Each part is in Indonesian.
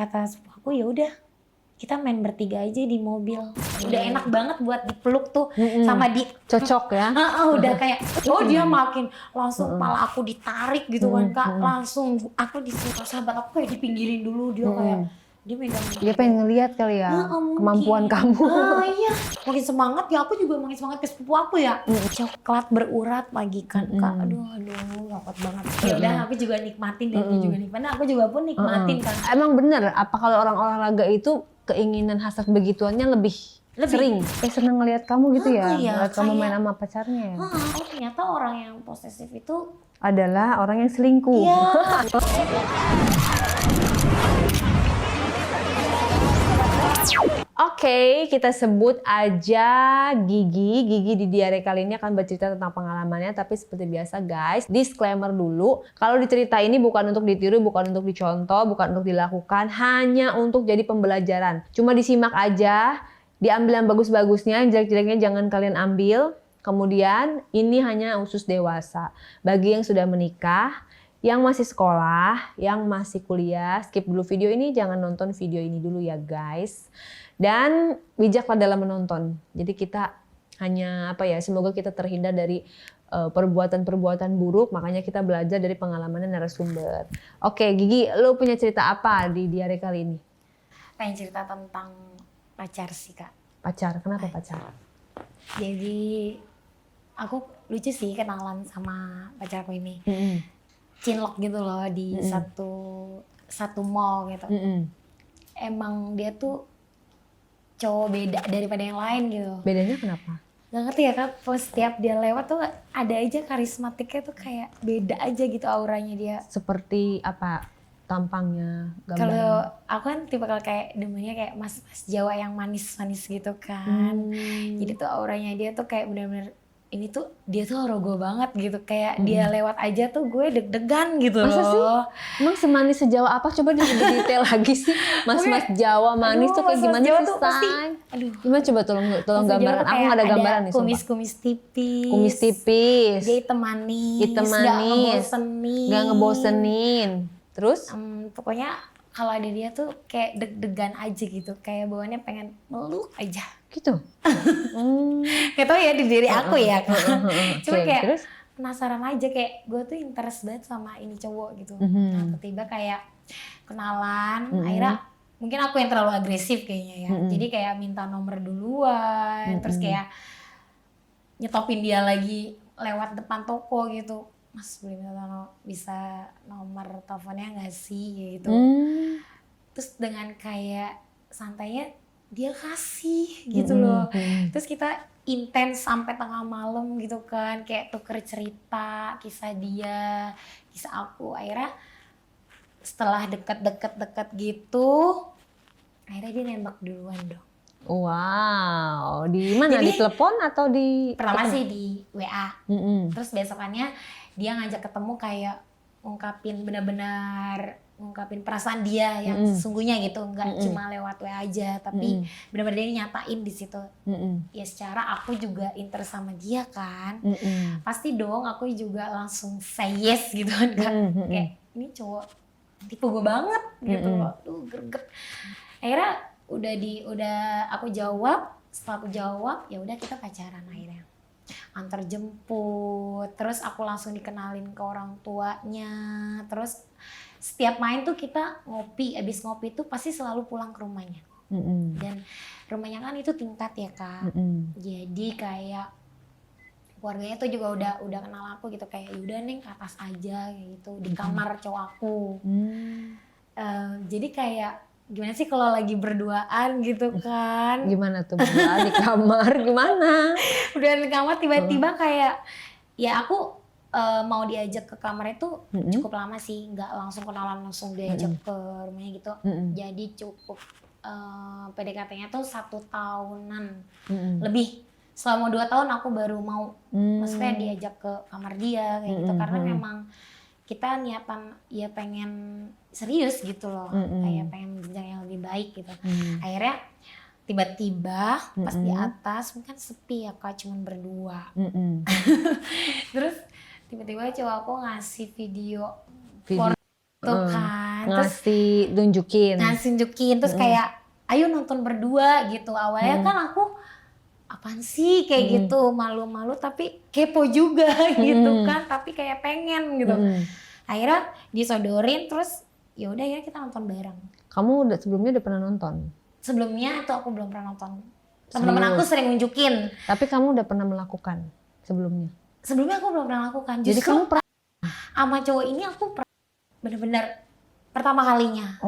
kata sepupu aku, ya udah kita main bertiga aja di mobil. Udah enak banget buat dipeluk tuh sama di cocok ya. Udah kayak dia makin langsung kepala aku ditarik gitu kan Kak. Langsung aku disuruh sahabat aku kayak dipinggirin dulu, dia kayak dia megang. Dia pengen ngeliat kali ya kemampuan kamu. Iya, makin semangat ya, aku juga makin semangat ke sepupu aku ya. Coklat berurat lagi kan Kak. Aduh, dapat banget. Ya udah aku juga nikmatin dan dia juga nikmatin. Aku juga pun nikmatin kan. Emang bener, apa kalau orang olahraga itu keinginan hasrat begituannya lebih sering? Kayak seneng ngeliat kamu gitu ya, ngeliat kamu main sama pacarnya ya. Oh ternyata orang yang posesif itu adalah orang yang selingkuh. Iya. Oke, kita sebut aja Gigi. Gigi di diare kali ini akan bercerita tentang pengalamannya, tapi seperti biasa guys, disclaimer dulu. Kalau di cerita ini bukan untuk ditiru, bukan untuk dicontoh, bukan untuk dilakukan, hanya untuk jadi pembelajaran. Cuma disimak aja, diambil yang bagus-bagusnya, yang jelek-jeleknya jangan kalian ambil. Kemudian ini hanya khusus dewasa. Bagi yang sudah menikah, yang masih sekolah, yang masih kuliah, skip dulu video ini, jangan nonton video ini dulu ya guys. Dan bijaklah dalam menonton. Jadi kita hanya semoga kita terhindar dari perbuatan-perbuatan buruk, makanya kita belajar dari pengalamannya narasumber. Oke, Gigi, lo punya cerita apa di diare kali ini? Pengen cerita tentang pacar sih Kak. Pacar, kenapa pacar? Jadi aku lucu sih kenalan sama pacarku ini. Cinlok gitu loh di satu mall gitu. Emang dia tuh cowok beda daripada yang lain gitu. Bedanya kenapa? Gak ngerti ya Kak, setiap dia lewat tuh ada aja karismatiknya tuh kayak beda aja gitu auranya dia. Seperti apa tampangnya, gambarnya? Kalau aku kan tipe kalau kayak demennya kayak mas-mas Jawa yang manis-manis gitu kan. Jadi tuh auranya dia tuh kayak bener-bener ini tuh dia tuh rogo banget gitu, kayak dia lewat aja tuh gue deg-degan gitu. Masa loh. sih? Emang semanis sejawa apa? Coba detail lagi sih. Mas-mas Jawa manis tuh kayak gimana sih, Say? Gimana coba tolong gambaran. Aku nggak ada gambaran nih. Kumis-kumis tipis. Kumis tipis. Dia hitam manis. Gak ngebosenin. Terus? Pokoknya kalau ada dia tuh kayak deg-degan aja gitu, kayak bawaannya pengen meluk aja. Gitu. Gak tau ya di diri aku ya kan. Cuma Okay, kayak terus? penasaran aja, kayak gue tuh interest banget sama ini cowok gitu. Nah tiba-tiba kayak kenalan, akhirnya mungkin aku yang terlalu agresif kayaknya ya. Jadi kayak minta nomor duluan, terus kayak nyetopin dia lagi lewat depan toko gitu. Mas boleh bisa nomor teleponnya gak sih gitu. Terus dengan kayak santainya dia kasih gitu loh. Terus kita intens sampai tengah malam gitu kan, kayak tuker cerita, kisah dia, kisah aku. Akhirnya setelah deket gitu, akhirnya dia nembak duluan dong. Wow, di mana? Di telepon atau di? Pertama sih di WA. Terus besokannya dia ngajak ketemu, kayak ngungkapin benar-benar ngungkapin perasaan dia yang sesungguhnya gitu, nggak cuma lewat WA aja, tapi benar-benar dia nyatain di situ. Ya secara aku juga interest sama dia kan, pasti dong aku juga langsung say yes gitu kan, kayak ini cowok tipe gue banget gitu loh, tuh greget. Akhirnya udah aku jawab, setelah aku jawab ya udah kita pacaran akhirnya. Antar jemput, terus aku langsung dikenalin ke orang tuanya, terus setiap main tuh kita ngopi, abis ngopi tuh pasti selalu pulang ke rumahnya. Dan rumahnya kan itu tingkat ya Kak, jadi kayak keluarganya tuh juga udah kenal aku gitu, kayak yaudah Neng ke atas aja kayak gitu, di kamar cowok aku. Jadi kayak gimana sih kalau lagi berduaan gitu kan. Gimana tuh berduaan di kamar, gimana? Udah di kamar tiba-tiba kayak ya aku mau diajak ke kamar itu cukup lama sih, nggak langsung kenalan langsung diajak ke rumahnya gitu. Jadi cukup PDKT-nya tuh 1 tahunan lebih. Selama 2 tahun aku baru mau maksudnya diajak ke kamar dia kayak gitu, karena memang kita niatan ya pengen serius gitu loh, kayak pengen jenjang yang lebih baik gitu. Akhirnya tiba-tiba pas di atas mungkin sepi ya Kak, cuman berdua. Terus tiba-tiba cowok aku ngasih video foto kan, kan. Terus nunjukin. Terus kayak ayo nonton berdua gitu. Awalnya kan aku apaan sih kayak gitu, malu-malu tapi kepo juga gitu kan, tapi kayak pengen gitu. Akhirnya disodorin, terus ya udah ya kita nonton bareng. Kamu sebelumnya udah pernah nonton? Sebelumnya itu aku belum pernah nonton. Teman-teman aku sering nunjukin. Tapi kamu udah pernah melakukan sebelumnya? Sebelumnya aku belum pernah lakukan. Jadi kamu sama cowok ini aku bener-bener pertama kalinya.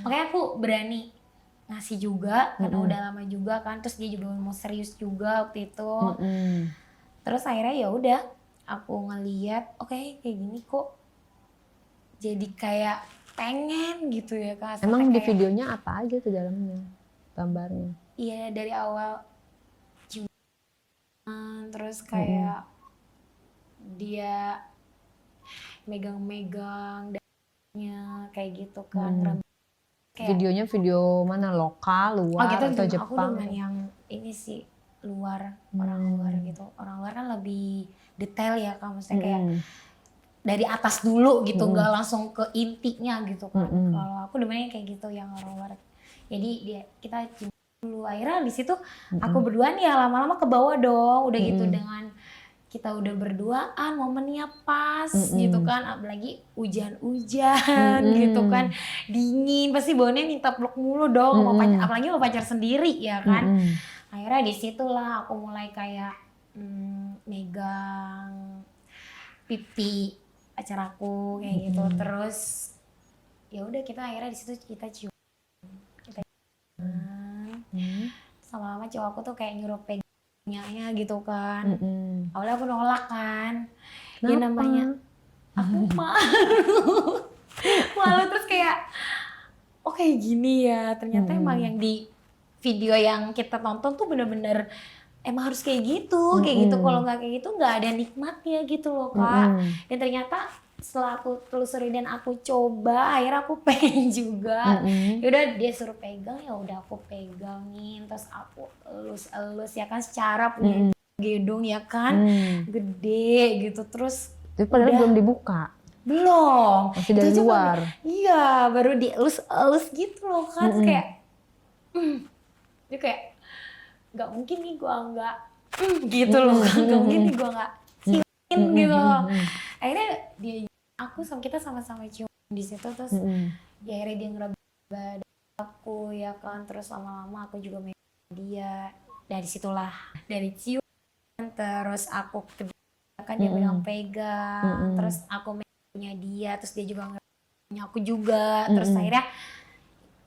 Makanya aku berani ngasih juga karena udah lama juga kan. Terus dia juga mau serius juga waktu itu. Terus akhirnya ya udah aku ngeliat, oke, kayak gini kok jadi kayak pengen gitu ya Kak. Emang di videonya apa aja tuh dalamnya, gambarnya? Iya, dari awal ciuman, terus kayak dia megang-megang dalamnya kayak gitu kan. Kayak, videonya video mana, lokal, luar, gitu, atau Aku Jepang? dengan yang ini sih luar, orang luar gitu. Orang luar kan lebih detail ya Kak, maksudnya kayak dari atas dulu gitu, nggak langsung ke intinya gitu kan. Kalau aku demennya kayak gitu yang orang luar. Jadi kita cium dulu, akhirnya di situ aku berduaan ya lama-lama ke bawah dong, udah gitu dengan kita udah berduaan, momennya pas gitu kan, apalagi hujan-hujan gitu kan, dingin, pasti baunya minta peluk mulu dong, apalagi mau pacar sendiri ya kan. Akhirnya disitulah aku mulai kayak megang pipi pacar aku kayak gitu, terus ya udah kita akhirnya di situ kita cium, sama-sama cowok aku tuh kayak nyuruh pegangnya gitu kan. Awalnya aku nolak kan. Kenapa? Ya namanya aku malu terus kayak kayak gini ya. Ternyata emang yang di video yang kita tonton tuh bener-bener emang harus kayak gitu. Kayak gitu, kalau nggak kayak gitu nggak ada nikmatnya gitu loh Kak. Dan ternyata setelah aku telusuri dan aku coba, akhirnya aku pengen juga. Yaudah dia suruh pegang, ya udah aku pegangin, terus aku elus ya kan, secara punya gedung ya kan, gede gitu. Terus tapi padahal belum dibuka, belum, masih dari luar. Iya, baru dielus-elus gitu loh kan. Terus kayak dia kayak nggak mungkin nih gua nggak gitu loh, nggak mungkin nih gua nggak ciumin gitu loh. Akhirnya kita sama-sama cium di situ, terus akhirnya dia ngeraba aku ya kan, terus lama-lama aku juga megang dia. Dari situlah, dari cium terus aku kan dia pegang, terus aku megangnya dia, terus dia juga ngerabanya aku juga, terus akhirnya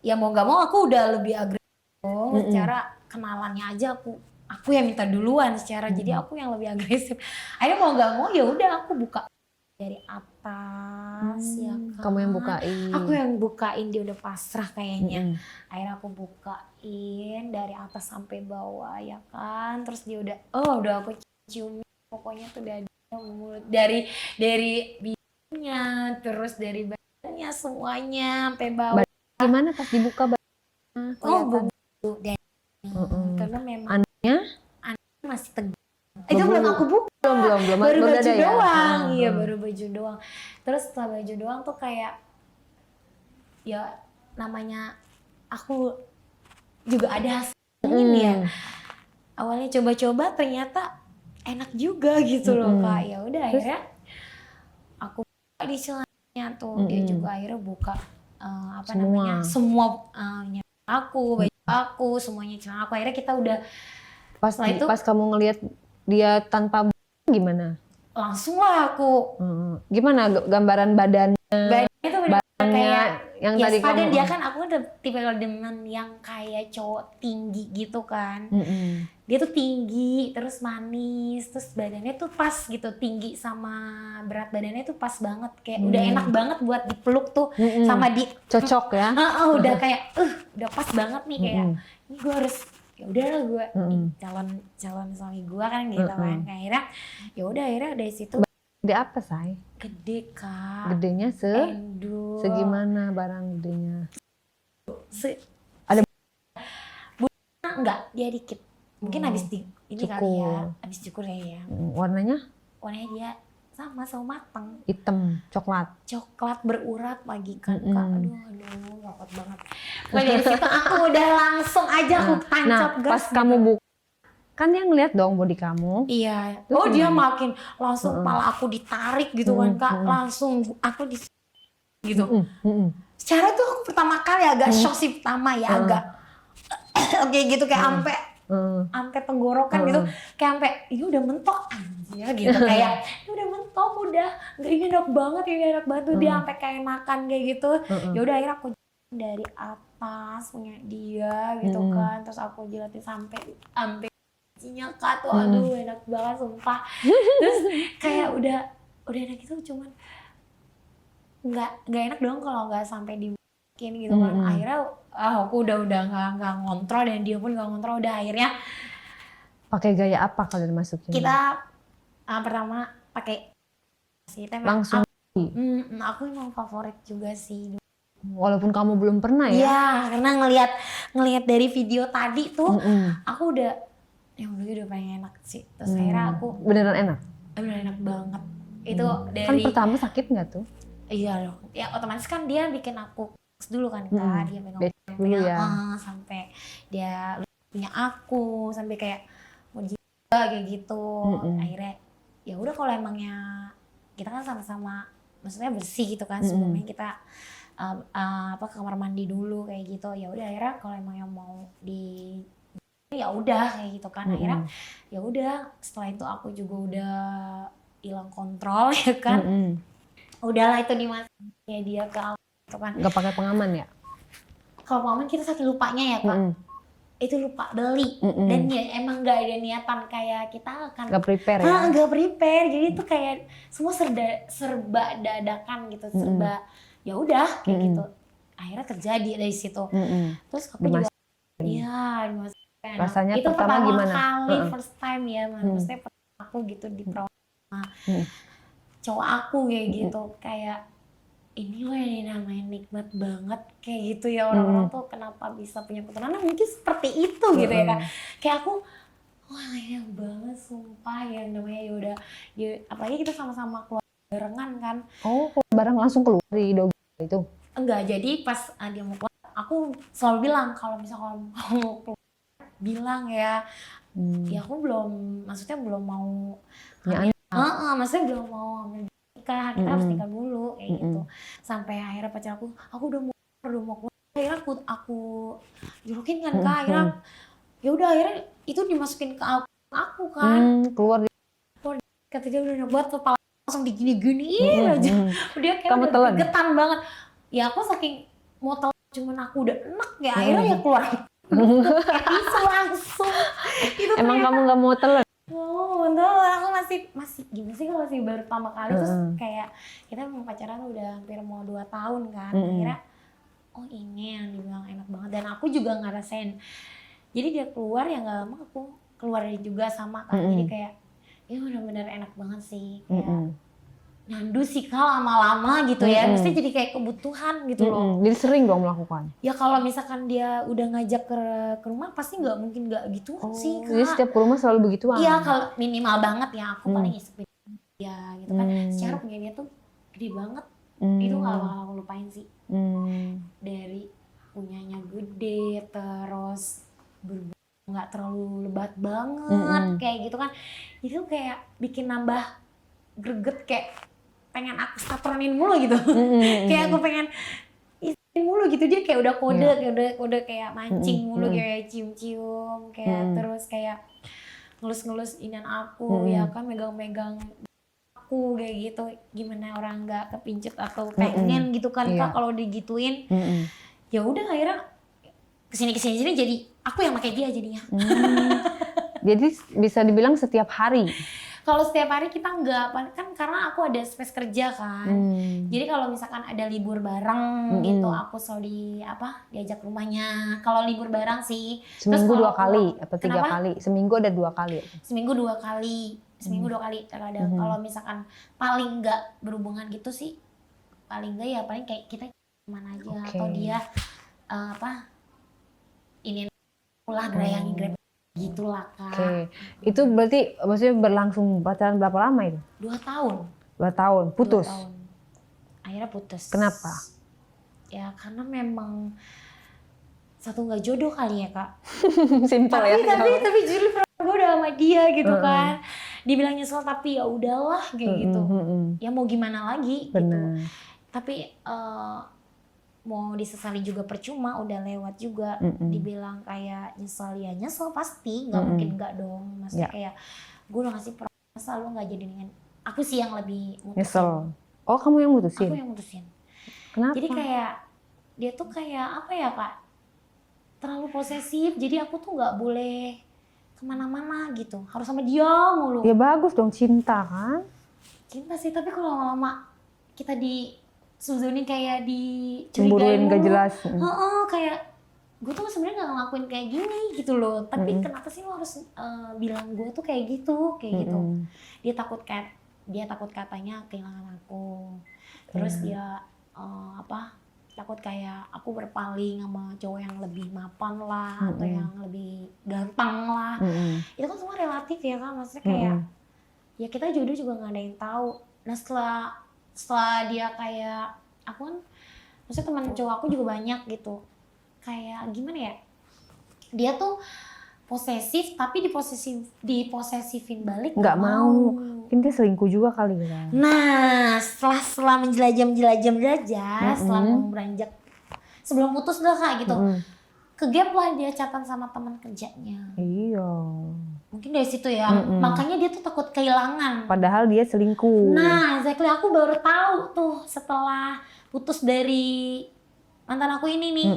ya mau nggak mau aku udah lebih agresif secara kenalannya aja, aku yang minta duluan secara, jadi aku yang lebih agresif. Akhirnya mau nggak mau ya udah aku buka dari atas ya kan. Kamu yang bukain. Aku yang bukain, dia udah pasrah kayaknya. Akhirnya aku bukain dari atas sampai bawah ya kan. Terus dia udah aku cium, pokoknya tuh dari mulut, dari bibirnya, terus dari badannya semuanya sampai bawah. Gimana pas dibuka badannya? Karena memang anaknya masih tegak. Itu belum aku buka. Belum. Baru baju ya? doang. Iya, baru baju doang. Terus setelah baju doang tuh kayak ya namanya aku juga ada hasilnya ya. Awalnya coba-coba ternyata enak juga gitu loh Kak. Ya udah akhirnya aku buka di celananya tuh. Dia juga akhirnya buka semua aku, baju aku, semuanya celana aku. Akhirnya kita udah pas kamu ngelihat dia tanpa gimana? Langsung lah aku. Gimana gambaran badannya? Badannya tuh kayak yang tadi kamu. Dia kan aku udah tipe demen yang kayak cowok tinggi gitu kan. Dia tuh tinggi, terus manis, terus badannya tuh pas gitu, tinggi sama berat badannya tuh pas banget, kayak udah enak banget buat dipeluk tuh, sama cocok ya. Udah kayak udah pas banget nih, kayak ini gue harus ya udahlah gue calon suami gue kan gitu kan. Akhirnya ya udah, akhirnya dari situ. Gede apa say? Gede Kak. Gedenya segimana barang gedenya? Ada enggak, dia dikit. Mungkin habis ini cukur. kali ya, habis cukur ya. Warnanya Warnanya dia sama matang. Hitam, coklat. Coklat berurat lagi kan Kak. Aduh coklat banget. Nah, dari situ aku udah langsung aja aku tancap gas. Pas kamu buka, kan dia ngeliat dong body kamu. Iya. Terus Dia makin langsung kepala aku ditarik gitu kan Kak. Langsung aku gitu. Secara tuh aku pertama kali agak shock sih pertama ya agak oke gitu kayak sampai tenggorokan gitu, kayak sampai ini udah mentok aja gitu kayak ini udah mentok udah nggak, ini enak banget tuh dia sampai kayak makan kayak gitu. Ya udah akhirnya aku dari atas punya dia gitu kan, terus aku jilatin sampai isinya Kak tuh aduh enak banget sumpah. Terus kayak udah enak gitu, cuman nggak enak dong kalau nggak sampai dibikin gitu kan. Akhirnya aku udah nggak ngontrol dan dia pun nggak ngontrol. Udah akhirnya pakai gaya apa kalau dimasukin? kita pertama pakai langsung. Aku emang favorit juga sih. Walaupun kamu belum pernah ya? Iya, karena ngelihat dari video tadi tuh aku udah udah pengen enak sih. Terus akhirnya aku beneran enak? Beneran enak banget. Itu dari kan pertama sakit nggak tuh? Iya loh. Ya otomatis kan dia bikin aku dulu kan Kak. Dia pegang dulu ya. Sampai dia punya aku sampai kayak mau juga kayak gitu. Akhirnya ya udah kalau emangnya kita kan sama-sama maksudnya bersih gitu kan, sebelumnya kita ke kamar mandi dulu kayak gitu. Ya udah akhirnya kalau emangnya mau di ya udah kayak gitu kan. Akhirnya ya udah setelah itu aku juga udah hilang kontrol ya kan. Udahlah itu dimasukin ya dia ke gitu kan. Nggak pakai pengaman ya? Kalau pengaman kita saking lupanya ya Kak. Itu lupa beli dan ya emang nggak ada niatan kayak kita akan nggak prepare ya? Nggak prepare, jadi itu kayak semua serba dadakan gitu, serba ya udah kayak gitu. Akhirnya terjadi dari situ. Terus aku juga dimasukin. Rasanya itu pertama gimana? Kali first time ya, maksudnya pertama aku gitu di cowok aku kayak gitu, kayak ini loh yang namanya nikmat banget kayak gitu ya. Orang-orang tuh kenapa bisa punya keturunan mungkin seperti itu gitu ya Kak. Kayak aku wah enak banget sumpah, yang namanya yaudah ya, apalagi kita sama-sama keluar barengan kan. Oh bareng langsung keluar di dogi itu? Enggak, jadi pas dia mau keluar aku selalu bilang kalau misalnya kamu mau keluar bilang ya. Ya aku maksudnya belum mau maksudnya belum mau nikah, kita harus nikah dulu kayak gitu. Sampai akhirnya pacar aku udah mau keluar. Akhirnya aku julukin kan Kak. Akhirnya ya udah akhirnya itu dimasukin ke aku kan. Keluar kata dia udah buat kepala langsung digini-giniin aja. Dia kayak kamu udah getan banget. Ya aku saking mau telan cuman aku udah enak ya akhirnya ya keluar. Itu langsung. Itu emang kamu nggak mau telan? Betul, aku masih gimana sih kalau masih baru pertama kali. Terus kayak kita memang pacaran udah hampir mau 2 tahun kan. Akhirnya ini yang dibilang enak banget dan aku juga ngerasain. Jadi dia keluar ya nggak lama aku keluar juga sama kan. Jadi kayak ya benar-benar enak banget sih, kayak nyandu sih Kak lama-lama gitu ya. Mesti jadi kayak kebutuhan gitu loh. Jadi sering dong melakukan? Ya kalau misalkan dia udah ngajak ke rumah pasti nggak mungkin nggak gitu sih Kak. Jadi setiap ke rumah selalu begituan? Iya kalau minimal banget ya aku paling isepin dia gitu kan. Secara punya dia tuh gede banget. Itu nggak bakal aku lupain sih. Dari punyanya gede terus nggak terlalu lebat banget kayak gitu kan. Itu kayak bikin nambah greget, kayak pengen aku statronin mulu gitu. Kayak aku pengen isiin mulu gitu. Dia kayak udah kode kayak mancing mulu, kayak cium-cium kayak terus kayak ngelus-ngelus inian aku ya kan, megang-megang aku kayak gitu. Gimana orang nggak kepincut atau pengen gitu kan Kak kalau digituin. Ya udah akhirnya kesini jadi aku yang pakai dia jadinya. Jadi bisa dibilang setiap hari? Kalau setiap hari kita enggak, kan karena aku ada space kerja kan. Jadi kalau misalkan ada libur bareng gitu, aku selalu diajak rumahnya. Kalau libur bareng sih. Seminggu 2 kali atau 3 kali? Seminggu ada 2 kali? Seminggu 2 kali. Seminggu 2 kali terkadang. Kalau misalkan paling enggak berhubungan gitu sih, paling enggak ya paling kayak kita kemana aja. Atau dia ini ulah gerayangin gitulah Kak. Itu berarti maksudnya berlangsung pacaran berapa lama itu? 2 tahun. 2 tahun, 2 putus. tahun. Akhirnya putus. Kenapa? Ya karena memang satu nggak jodoh kali ya kak. Simpel ya. Tapi jujur gue udah sama dia gitu kan. Dibilang nyesel tapi ya udahlah kayak gitu. Ya mau gimana lagi gitu. Tapi mau disesali juga percuma, udah lewat juga. Dibilang kayak nyesel ya nyesel pasti, nggak mungkin nggak dong. Maksudnya kayak gue udah ngasih perasaan lu nggak jadi dengan aku sih yang lebih mutusin. Nyesel. Oh kamu yang mutusin? Aku yang mutusin. Kenapa? Jadi kayak dia tuh kayak apa ya kak? Terlalu posesif. Jadi aku tuh nggak boleh kemana-mana gitu. Harus sama dia mulu. Ya bagus dong, cinta kan? Cinta sih, tapi kalau lama-lama kita suzunin kayak Cemburuin gak jelas. Kayak gue tuh sebenarnya nggak ngelakuin kayak gini gitu loh. Tapi kenapa sih lo harus bilang gue tuh kayak gitu, gitu. Dia takut katanya kehilangan aku. Terus dia takut kayak aku berpaling sama cowok yang lebih mapan lah atau yang lebih ganteng lah. Itu kan semua relatif ya kan, maksudnya kayak ya kita jodoh juga nggak ada yang tahu. Nah setelah dia kayak aku kan, maksudnya teman cowok aku juga banyak gitu. Kayak gimana ya? Dia tuh posesif tapi diposesifin balik nggak mau. Mungkin dia selingkuh juga kali ya. Nah setelah menjelajah setelah mau beranjak sebelum putus dah kak gitu, ke-gap lah dia chatan sama teman kerjanya. Iya. Mungkin dari situ ya, makanya dia tuh takut kehilangan. Padahal dia selingkuh. Nah exactly, aku baru tahu tuh setelah putus dari mantan aku ini nih.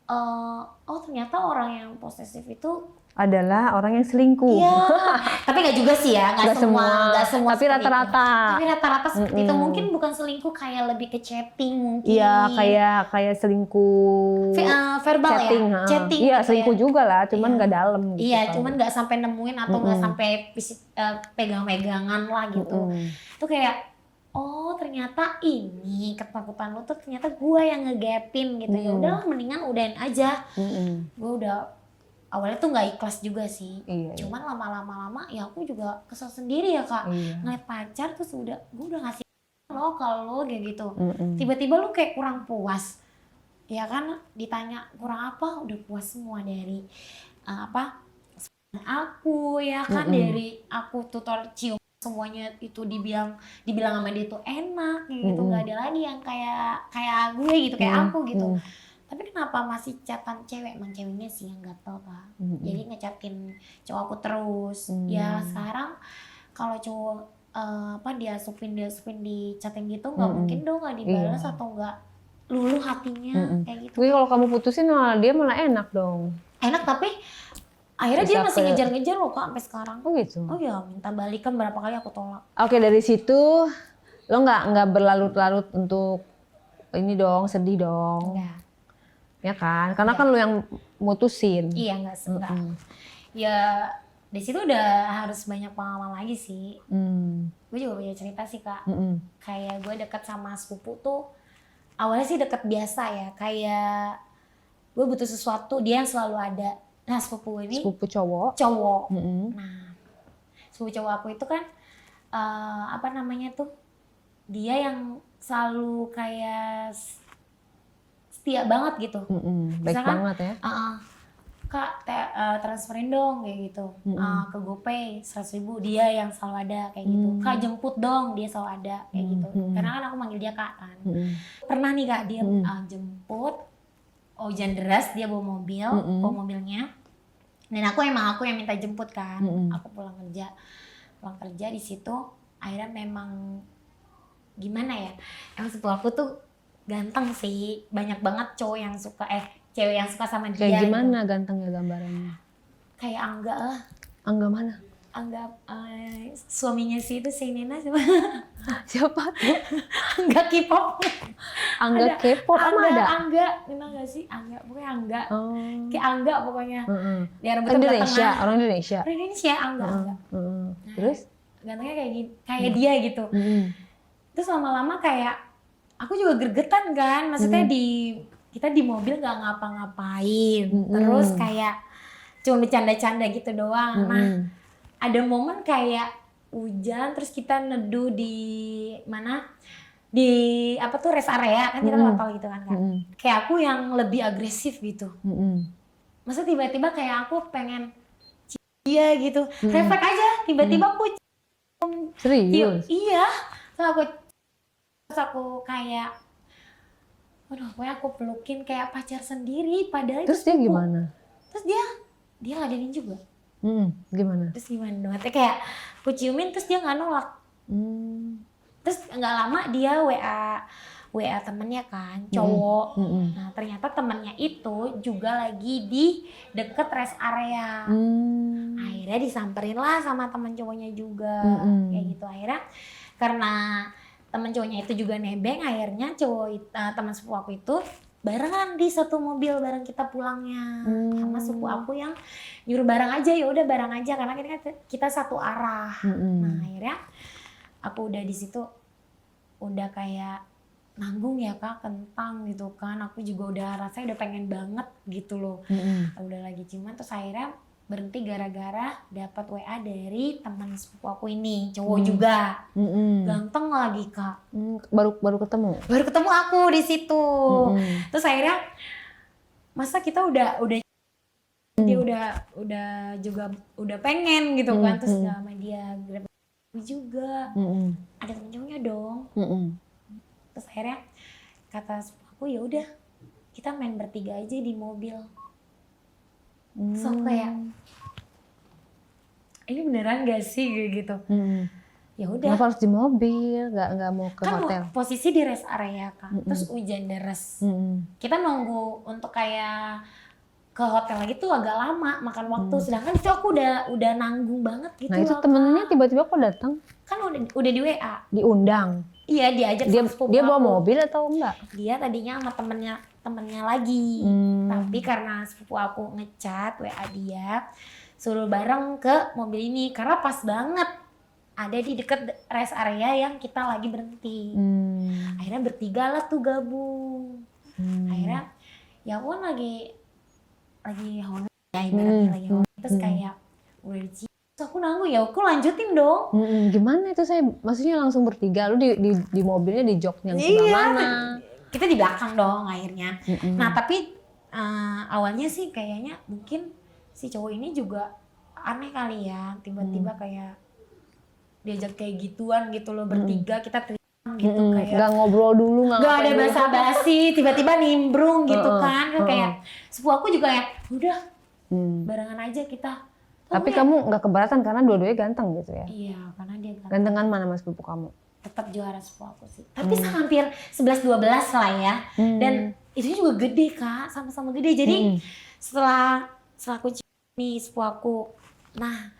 Oh ternyata orang yang posesif itu adalah orang yang selingkuh. Iya, tapi nggak juga sih ya, nggak semua. Tapi rata-rata. Tapi rata-rata seperti itu, mungkin bukan selingkuh kayak lebih ke chatting mungkin. Iya, kayak selingkuh. Verbal chatting, ya, chatting. Iya, selingkuh ya. Juga lah, cuman nggak dalam. Gitu iya, cuman nggak sampai nemuin atau nggak sampai pegang-pegangan lah gitu. Itu kayak, oh ternyata ini ketakutan lo tuh ternyata gue yang ngegapin gitu. Ya udahlah, mendingan udahin aja. Gue udah awalnya tuh nggak ikhlas juga sih, cuman lama-lama ya aku juga kesel sendiri ya kak, ngeliat pacar terus gue udah ngasih lo kalau kayak gitu, tiba-tiba lu kayak kurang puas, ya kan ditanya kurang apa, udah puas semua dari aku ya kan, dari aku tutor cium semuanya itu dibilang sama dia tuh enak gitu, nggak ada lagi yang kayak gue gitu, kayak aku gitu. Tapi kenapa masih chatan cewek? Emang ceweknya sih yang gatel kak. Jadi ngechatin cowok aku terus. Ya sekarang kalau cowok dia supin di chatting gitu, nggak mungkin dong nggak dibalas atau nggak luluh hatinya kayak gitu. Wih, kalau kamu putusin dia malah enak dong. Enak, tapi akhirnya dia masih ngejar-ngejar loh kak sampai sekarang. Oh gitu. Oh ya, minta balikan berapa kali aku tolak. Oke, dari situ lo nggak berlarut-larut untuk ini dong, sedih dong. Enggak. Ya kan, karena kan lu yang mutusin. Iya, enggak. Ya di situ udah harus banyak pengalaman lagi sih. Gue juga punya cerita sih kak. Kayak gue deket sama sepupu tuh awalnya sih deket biasa ya, kayak gue butuh sesuatu dia yang selalu ada. Nah sepupu cowok. Nah sepupu cowok aku itu kan dia yang selalu kayak setia banget gitu. Baik banget ya. Kak transferin dong kayak gitu, ke GoPay 100.000, dia yang selalu ada kayak gitu. Kak jemput dong, dia selalu ada kayak gitu. Karena kan aku manggil dia kak kan. Pernah nih kak dia jemput, hujan deras dia bawa mobilnya. Dan aku yang minta jemput kan. Aku pulang kerja di situ. Akhirnya memang gimana ya? Emang sepupu aku tuh ganteng sih, banyak banget cewek yang suka sama dia. Kayak gimana gitu. Gantengnya gambarannya? Kayak Angga lah. Angga mana? Angga suaminya si Nena siapa? Siapa tuh? Angga K-pop. Ada Angga, Nena nggak sih? Angga, pokoknya Angga. Kayak Angga pokoknya. Dia orang Indonesia. Angga. Nah, terus? Gantengnya kayak dia gitu. Terus lama-lama kayak aku juga gregetan kan, maksudnya kita di mobil nggak ngapa-ngapain, terus kayak cuma bercanda-canda gitu doang. Nah ada momen kayak hujan terus kita neduh di mana, di apa tuh rest area kan, kita lewat tol gitu kan. Kayak aku yang lebih agresif gitu. Masa tiba-tiba kayak aku pengen dia gitu, refleks aja tiba-tiba aku Serius? iya, terus aku kayak aduh, pokoknya aku pelukin kayak pacar sendiri padahal Terus itu dia sepupu. gimana? Terus dia ladenin juga. Gimana? Terus gimana dong? Artinya kayak aku ciumin terus dia nggak nolak. Terus nggak lama dia WA temennya kan, cowok. Nah ternyata temennya itu juga lagi di deket rest area. Akhirnya disamperin lah sama temen cowoknya juga, kayak gitu. Akhirnya karena temen cowoknya itu juga nebeng, akhirnya teman sepupu aku itu barengan di satu mobil bareng kita pulangnya, sama sepupu aku yang nyuruh bareng aja, ya udah bareng aja karena kita satu arah. Nah akhirnya aku udah di situ udah kayak nanggung ya Kak, kentang gitu kan, aku juga udah rasanya udah pengen banget gitu loh. Udah lagi ciuman terus akhirnya berhenti gara-gara dapat WA dari teman sepupu aku ini, cowok juga. Ganteng lagi Kak. Baru ketemu? Baru ketemu aku di situ. Terus akhirnya masa kita udah dia udah juga udah pengen gitu kan, terus gak sama dia juga. Ada temen cowoknya dong. Terus akhirnya kata sepupu aku ya udah kita main bertiga aja di mobil. Terus aku kayak ini beneran gak sih gitu. Ya udah. Kenapa harus di mobil? Nggak mau ke hotel? Kan posisi di rest area kan. Terus hujan deras. Kita nunggu untuk kayak ke hotel lagi tuh agak lama makan waktu. Sedangkan itu aku udah nanggung banget gitu. Nah itu loh, temennya Kak. tiba-tiba kok datang? Kan udah di WA. Diundang? Iya diajak sama sepupu Dia bawa aku. mobil atau enggak? Dia tadinya sama temennya lagi. Tapi karena sepupu aku ngechat WA dia, suruh bareng ke mobil ini karena pas banget ada di deket rest area yang kita lagi berhenti. Akhirnya bertiga lah tuh gabung. Akhirnya ya aku kan lagi horny ya, ibaratnya lagi horny. Terus kayak udah dicium, terus aku nanggung ya aku lanjutin dong. Gimana itu saya maksudnya langsung bertiga, lu di mobilnya di joknya sebelah mana? Kita di belakang dong akhirnya. Nah tapi awalnya sih kayaknya mungkin si cowok ini juga aneh kali ya, tiba-tiba kayak diajak kayak gituan gitu loh, bertiga kita gitu kayak nggak ngobrol dulu, nggak ada basa-basi, tiba-tiba nimbrung gitu kan kayak sepupu aku juga ya udah barengan aja kita. Tapi kamu nggak keberatan karena dua-duanya ganteng gitu ya? Iya karena dia gantengan mana mas sepupu kamu? Tetap juara sepupu aku sih, tapi hampir 11-12 lah ya. Dan itu juga gede Kak, sama-sama gede. Jadi setelah aku nih sepupu aku, nah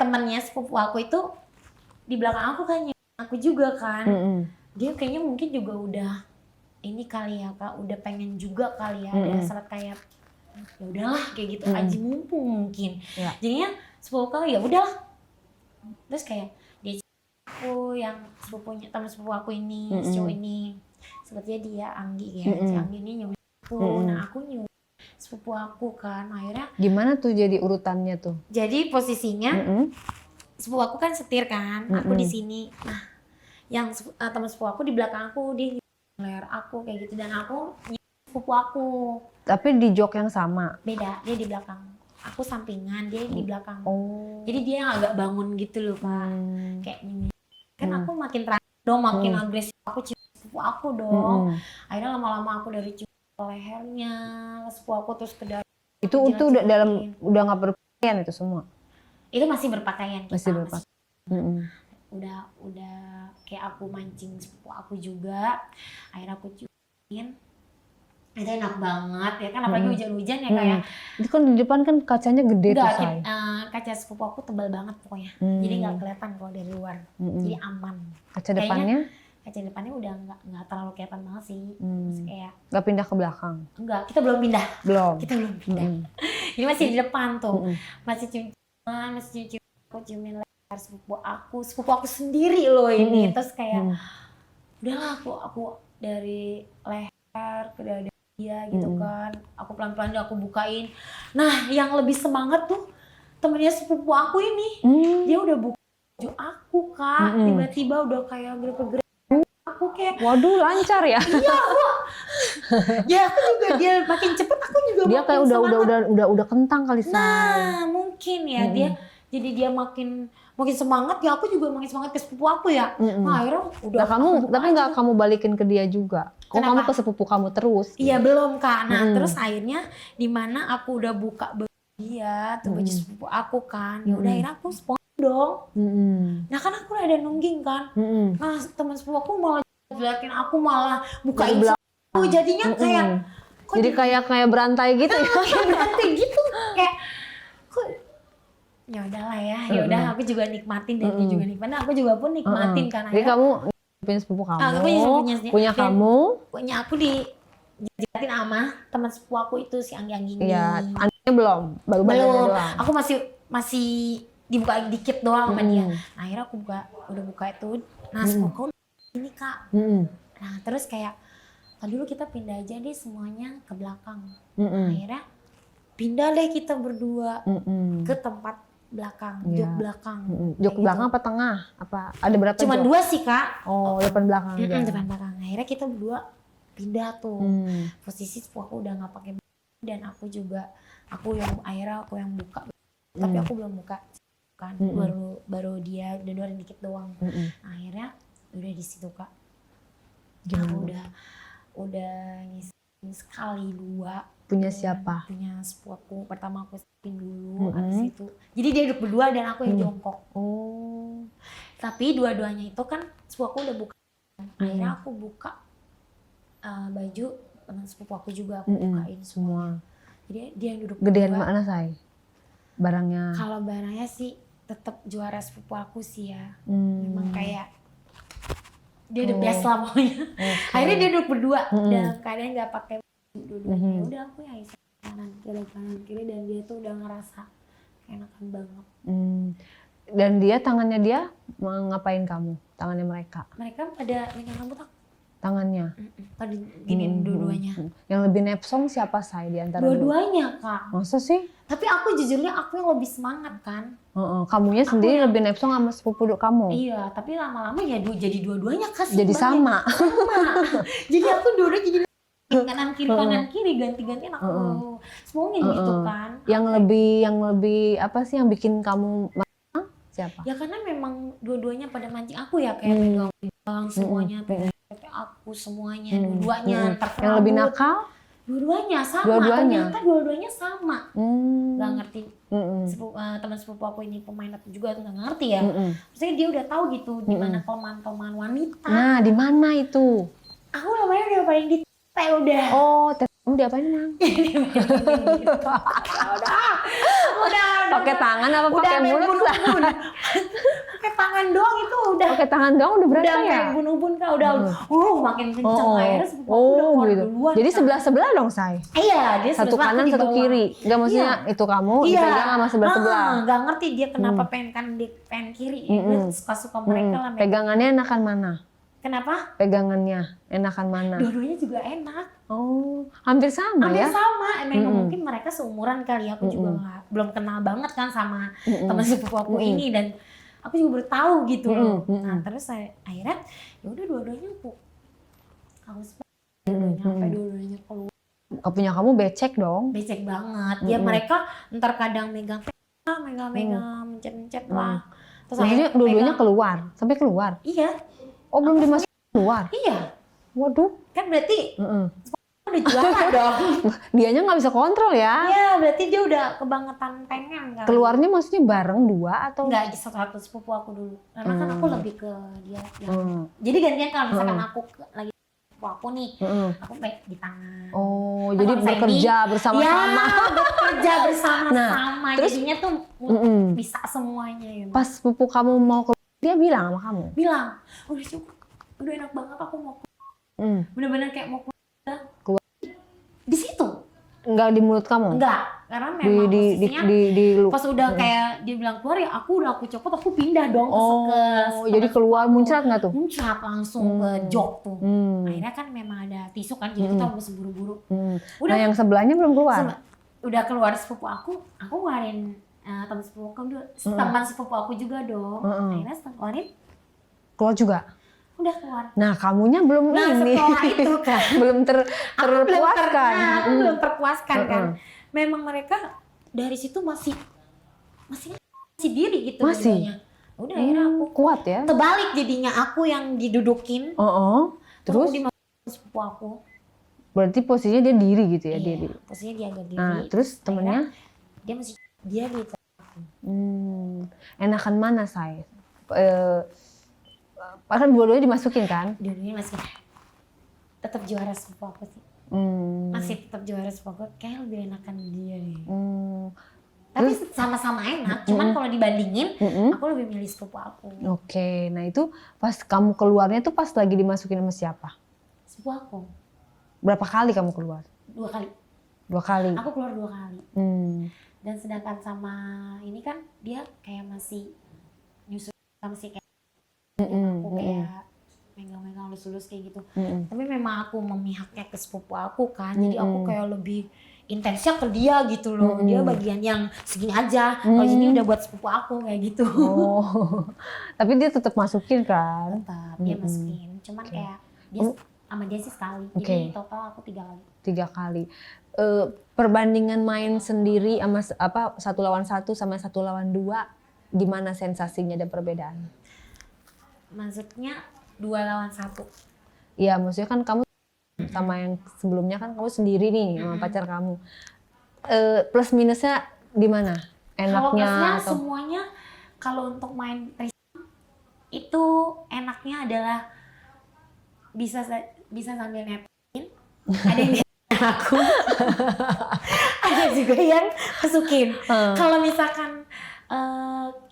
temennya sepupu aku itu di belakang aku kan, aku juga kan. Dia kayaknya mungkin juga udah ini kali ya Kak, udah pengen juga kali ya, ada syarat kayak ya udahlah kayak gitu aja mumpung mungkin. Jadinya sepupu aku ya udahlah. Terus kayak dia aku yang sepupunya teman sepupu aku ini, si cowok ini, sepertinya dia Anggi ya, si Anggi ini nyuruh aku, nah aku nyuruh sepupu aku kan. Akhirnya gimana tuh jadi urutannya tuh? Jadi posisinya sepupu aku kan setir kan, aku di sini. Nah, yang teman sepupu aku di belakang aku, dia layar aku kayak gitu, dan aku sepupu aku. Tapi di jok yang sama? Beda, dia di belakang. Aku sampingan, dia di belakang. Jadi dia agak bangun gitu loh Pak. Kayak gini. Kan aku makin dong, makin agresif. Aku cium sepupu aku dong. Akhirnya lama-lama aku dari cium ke lehernya, sepupu aku terus ke dalam. Itu udah nggak berpakaian itu semua? Itu masih berpakaian kita. Masih berpakaian. Udah kayak aku mancing sepupu aku juga. Akhirnya aku ciumin. Itu enak banget ya kan, apalagi hujan-hujan ya kayak. Itu kan di depan kan kacanya gede tuh say. Kaca sepupu aku tebal banget pokoknya. Jadi nggak kelihatan kalau dari luar. Jadi aman. Kaca depannya? Kaca depannya udah nggak terlalu kelihatan banget sih. Kayak nggak pindah ke belakang? Enggak, kita belum pindah. Kita belum pindah. Ini masih di depan tuh. Masih ciuman, aku ciumin leher sepupu aku sendiri loh ini. Terus kayak udahlah aku dari leher ke dada dia gitu kan. Aku pelan-pelan aku bukain. Nah, yang lebih semangat tuh temennya sepupu aku ini. Dia udah buka baju aku Kak, tiba-tiba udah kayak grepe-grepe aku kayak Waduh, lancar ya. iya ya aku juga dia makin cepet aku juga Dia makin kayak semangat. udah kentang kali, Say. Nah mungkin ya dia makin semangat ya, aku juga makin semangat ke sepupu aku ya. Nah akhirnya udah Nah, kamu tapi nggak kamu balikin ke dia juga. Kok kamu ke sepupu kamu terus? Iya belum Kak. Nah terus akhirnya di mana aku udah buka baju dia tuh baju sepupu aku kan. Ya udah akhirnya aku sponsor dong. Nah kan aku udah ada nungging kan. Nah teman sepupu aku malah jelekin aku, malah bukain aku jadinya kayak jadi kayak berantai gitu ya. kayak berantai gitu kayak kok ya udahlah ya udah aku juga nikmatin dan dia juga nikmatin, aku juga pun nikmatin kan. Jadi kamu punya sepupu kamu, punya dan kamu, punya aku dijatin sama teman sepupu aku itu si Anggi ini. Iya, anaknya belum, baru badannya doang. Aku masih dibuka dikit doang sama dia. Nah, akhirnya aku udah buka itu. Nah, sepupu ini Kak. Nah, terus kayak dulu kita pindah aja deh semuanya ke belakang. Akhirnya pindah deh kita berdua ke tempat belakang, jok belakang. Jok belakang apa tengah? Apa ada berapa? Cuma jok? 2 sih Kak. Oh, depan belakang. Depan belakang. Akhirnya kita berdua pindah tuh. Posisi sepupu aku udah nggak pakai baju dan aku yang buka. Tapi aku belum buka kan. Baru dia dodoran dikit doang. Akhirnya udah di situ Kak. Aku udah ngisin sekali 2. Punya siapa? Punya sepupu aku. Pertama aku siapin dulu, abis itu. Jadi dia duduk berdua dan aku yang jongkok. Oh. Tapi dua-duanya itu kan sepupu aku udah buka. Akhirnya aku buka baju teman sepupu aku juga, aku bukain semua. Jadi dia yang duduk Gedean berdua. mana, Say? Barangnya? Kalau barangnya sih tetap juara sepupu aku sih ya. Memang kayak dia the best lah pokoknya. Akhirnya dia duduk berdua dalam keadaan nggak pakai dua-duanya. Udah aku yang isi kanan kiri dan dia tuh udah ngerasa enakan banget. Dan tangannya dia mau ngapain kamu? Tangannya mereka? Mereka pada megang rambut aku. Tangannya? Pada giniin dua-duanya. Yang lebih nepsong siapa, Say, di antara dua-duanya Kak. Masa sih? Tapi aku jujurnya aku yang lebih semangat kan. Kamunya sendiri lebih nepsong sama sepupu kamu? Iya, tapi lama-lama ya jadi dua-duanya Kak. Jadi sama? Jadi aku dua-duanya jadi kanan kiri ganti-gantian aku semuanya gitu kan. Yang lebih apa sih yang bikin kamu siapa? Ya karena memang dua-duanya pada mancing aku ya, kayak pegang semuanya, pegang aku semuanya, dua-duanya. Yang lebih nakal? Dua-duanya sama, ternyata dua-duanya sama. Gak ngerti, teman sepupu aku ini pemain aku juga tuh gak ngerti ya. Maksudnya dia udah tahu gitu di mana kelemahan wanita. Nah, di mana itu? Aku namanya udah paling di udah. Oh, kamu diapain, Mang? Udah. Pakai tangan apa pakai mulut lah? Pakai tangan doang itu udah. Pakai tangan doang udah berasa ya? Udah kayak ubun-ubun Kak, udah makin kenceng akhirnya sepupu aku udah keluar gitu. duluan. Jadi sebelah-sebelah dong, Say? Iya, dia satu kanan satu kiri. Enggak maksudnya itu kamu dipegang sama sebelah-sebelah. Enggak ngerti dia kenapa pengen kanan dia pengen kiri. Dia suka-suka mereka lah. Pegangannya enakan mana? Kenapa? Pegangannya enakan mana? Dua-duanya juga enak. Oh, hampir sama ya? Hampir sama. Memang mungkin mereka seumuran kali. Aku juga belum kenal banget kan sama teman sepupu aku ini, dan aku juga baru tahu gitu loh. Nah terus akhirnya ya udah dua-duanya aku sampai dua-duanya keluar. Punya kamu becek dong? Becek banget. Ya mereka ntar kadang megang mencet-mencet lah. Terus maksudnya dua-duanya keluar? Sampai keluar? Iya. Oh, belum dimasukin keluar? Iya. Waduh. Kan berarti udah juara dong. Dianya nggak bisa kontrol ya? Iya, berarti dia udah kebangetan pengen kan. Keluarnya maksudnya bareng dua atau? Enggak, satu sepupu aku dulu. Karena kan aku lebih ke dia. Jadi gantian kalau misalkan aku lagi sepupu aku nih, aku di tangan. Oh, jadi bekerja bersama-sama. Ya, bekerja bersama-sama. Nah, terus jadinya tuh bisa semuanya ya. Pas sepupu kamu mau keluar, dia bilang sama kamu? Bilang, udah cukup. Udah enak banget aku mau keluar. Bener-bener kayak mau keluar. Di situ. Enggak di mulut kamu? Enggak, karena memang posisinya pas udah kayak dia bilang keluar ya aku copot, aku pindah dong ke jadi keluar muncrat nggak tuh? Muncrat langsung ke jok tuh. Akhirnya kan memang ada tisu kan, jadi kita harus buru-buru. Udah, nah yang sebelahnya belum keluar? Udah keluar sepupu aku ngeluarin teman sepupu aku juga dong. Akhirnya setelah Keluar juga? udah keluar. Nah, kamunya belum ini. Setelah itu kan belum terpuaskan. Aku belum terpuaskan kan. Memang mereka dari situ masih diri gitu. Masih? Udah akhirnya aku kuat ya? terbalik jadinya, aku yang didudukin. Terus? Dimasukin sepupu aku. Berarti posisinya dia diri gitu ya? Iya, Diri. posisinya dia agak diri. Nah, terus temennya? Dia di Enakan mana, Say? Kan dua-duanya dimasukin kan? Dua-duanya masih tetap juara sepupu aku sih. Masih tetap juara sepupu aku, kayak lebih enakan dia nih. Tapi sama-sama enak, cuman kalau dibandingin, aku lebih milih sepupu aku. Oke, nah itu pas kamu keluarnya tuh pas lagi dimasukin sama siapa? Sepupu aku. Berapa kali kamu keluar? 2 kali. 2 kali? Aku keluar 2 kali. Dan sedangkan sama ini kan, dia kayak masih nyusul, masih kayak aku kayak megang-megang lulus-lulus kayak gitu. Tapi memang aku memihaknya ke sepupu aku kan, jadi aku kayak lebih intensnya ke dia gitu loh. Dia bagian yang segini aja, kalau ini udah buat sepupu aku kayak gitu. Tapi dia tetap masukin kan? Tetap dia masukin, cuman kayak dia sama dia sih sekali. Jadi total aku 3 kali. 3 kali. Perbandingan main sendiri sama 1 lawan 1 sama 1 lawan 2, gimana sensasinya, ada perbedaan? Maksudnya 2 lawan 1? Iya, maksudnya kan kamu sama yang sebelumnya kan kamu sendiri nih sama pacar kamu. Plus minusnya di mana? Enaknya? Kalau plusnya semuanya, kalau untuk main itu enaknya adalah bisa sambil netin. Ada yang aku, ada juga yang masukin. Kalau misalkan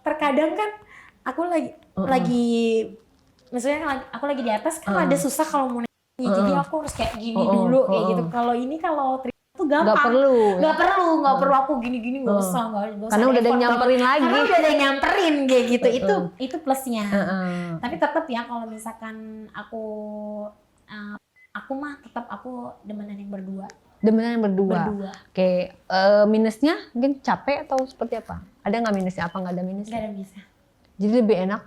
terkadang kan aku lagi maksudnya aku lagi di atas kan ada susah kalau mau nyanyi, jadi aku harus kayak gini dulu kayak gitu. Kalau ini kalau itu gampang, nggak perlu aku gini nggak usah, karena udah ada yang nyamperin lagi, karena udah ada yang nyamperin kayak gitu. Itu plusnya. Tapi tetap ya, kalau misalkan aku mah tetap aku demenan yang berdua. Oke, minusnya mungkin capek atau seperti apa? Ada nggak minusnya? Apa nggak ada minusnya? Nggak ada minusnya. Jadi lebih enak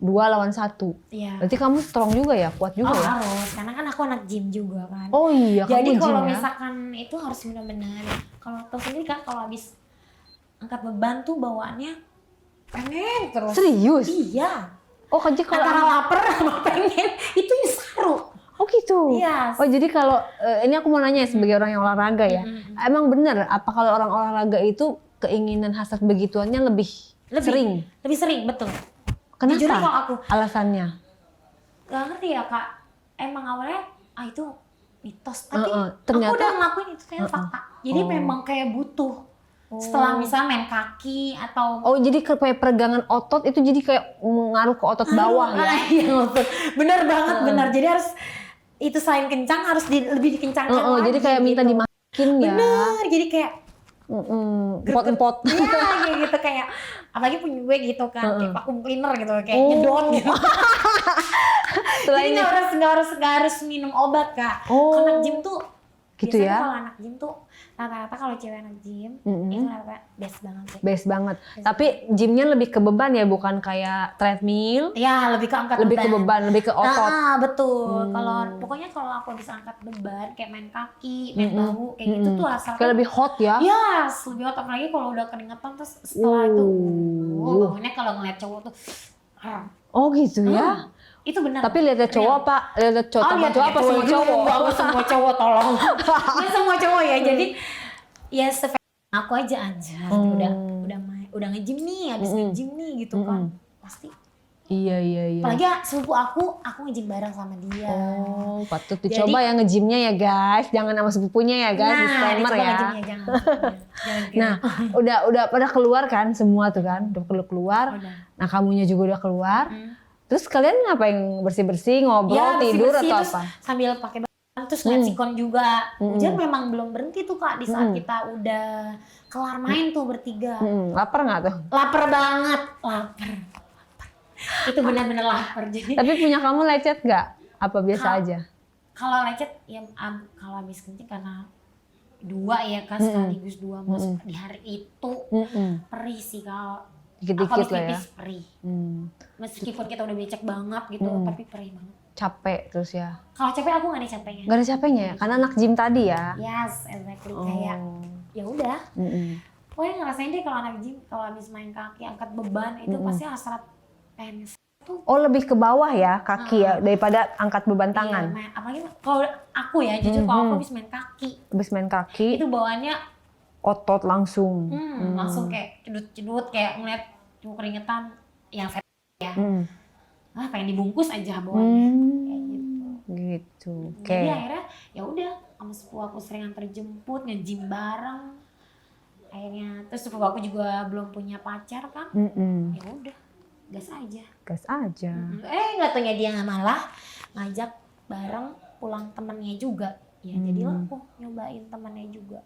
2 lawan 1. Iya. Berarti kamu strong juga ya, kuat juga ya? Harus, karena kan aku anak gym juga kan. Oh iya, jadi kalau misalkan itu harus benar-benar, kalau tahu sendiri kan, kalau habis angkat beban tuh bawaannya pengen terus. Serius? Iya. Oh, jadi kalau antara lapar sama pengen itu seru. Oh gitu. Iya. Oh jadi kalau ini aku mau nanya sebagai orang yang olahraga ya, emang bener apa kalau orang olahraga itu keinginan hasrat begituannya lebih sering? Lebih sering, betul. Kenapa? Jujur kalau aku alasannya? Gak ngerti ya Kak. Emang awalnya itu mitos, tapi ternyata aku udah ngelakuin itu kayak fakta. Jadi memang kayak butuh. Setelah misalnya main kaki atau jadi kayak peregangan otot itu jadi kayak ngaruh ke otot bawah ya. Iya, otot. Bener banget, bener. Jadi harus itu selain kencang harus lebih dikencangkan lagi. Jadi kayak minta dimakin ya. Bener, jadi kayak empot-empot. Iya, kayak gitu, kayak apalagi punya gue gitu kan, kayak vacuum cleaner gitu, kayak nyedot gitu. Jadi nggak harus minum obat Kak. Anak gym tuh gitu biasanya ya. Kalau anak gym tuh rata-rata, kalau cewek anak gym itu rata-rata best banget sih. Best banget. Tapi gymnya lebih ke beban ya, bukan kayak treadmill. Iya, lebih ke angkat beban. Lebih ke beban, lebih ke otot. Betul. Pokoknya kalau aku bisa angkat beban, kayak main kaki, main bahu, kayak gitu tuh asal. Kayak lebih hot ya? Iya, lebih hot. Apalagi kalau udah keringetan terus setelah itu, bangunnya kalau ngeliat cowok tuh. Oh gitu ya? Itu benar. Tapi lihat cowok apa? Lihat cowok apa semua cowok? Enggak semua cowok, tolong. Enggak semua cowok ya. Jadi ya aku aja. Udah nge-gym nih, habis nge-gym nih gitu kan. Pasti. Iya. Apalagi sepupu aku nge-gym bareng sama dia. Oh, patut dicoba ya nge-gymnya ya guys. Jangan sama sepupunya ya guys. Disclaimer ya. Jangan. Nah, udah pada keluar kan semua tuh kan? Udah keluar. Nah, kamunya juga udah keluar. Terus kalian ngapain, bersih-bersih, ngobrol, tidur atau apa? Sambil pakai bahan, terus ngeliat sikon juga. Hujan memang belum berhenti tuh Kak, di saat kita udah kelar main tuh bertiga. Lapar nggak tuh? Lapar banget, lapar. Itu benar-benar lapar. Jadi. Tapi punya kamu lecet nggak? Apa biasa aja? Kalau lecet ya kalau habis kencing karena 2 ya kan, sekaligus 2 masuk di hari itu. Perih sih kalau Dikit-dikit lah ya. pipis perih. Meskipun kita udah becek banget gitu, tapi perih banget. Capek terus ya. Kalau capek aku nggak ada capeknya. Gak ada capeknya ya, karena anak gym tadi ya. Yes, exactly. Kayak ya udah. Pokoknya ngerasain deh kalau anak gym, kalau habis main kaki, angkat beban itu pasti hasrat pengen tuh. Oh lebih ke bawah ya kaki ya daripada angkat beban tangan. Iya, apalagi kalau aku ya jujur kalau aku habis main kaki. Habis main kaki. Itu bawaannya otot langsung. Langsung kayak cedut-cedut, kayak ngeliat cuma keringetan yang fat ya. Pengen dibungkus aja bawaannya. Kayak gitu. Gitu. Jadi akhirnya ya udah sama sepupu aku sering antar jemput, nge-gym bareng. Akhirnya terus sepupu aku juga belum punya pacar kan. Ya udah, gas aja. Gas aja. Nggak taunya dia malah ngajak bareng pulang temennya juga. Ya jadilah aku nyobain temennya juga.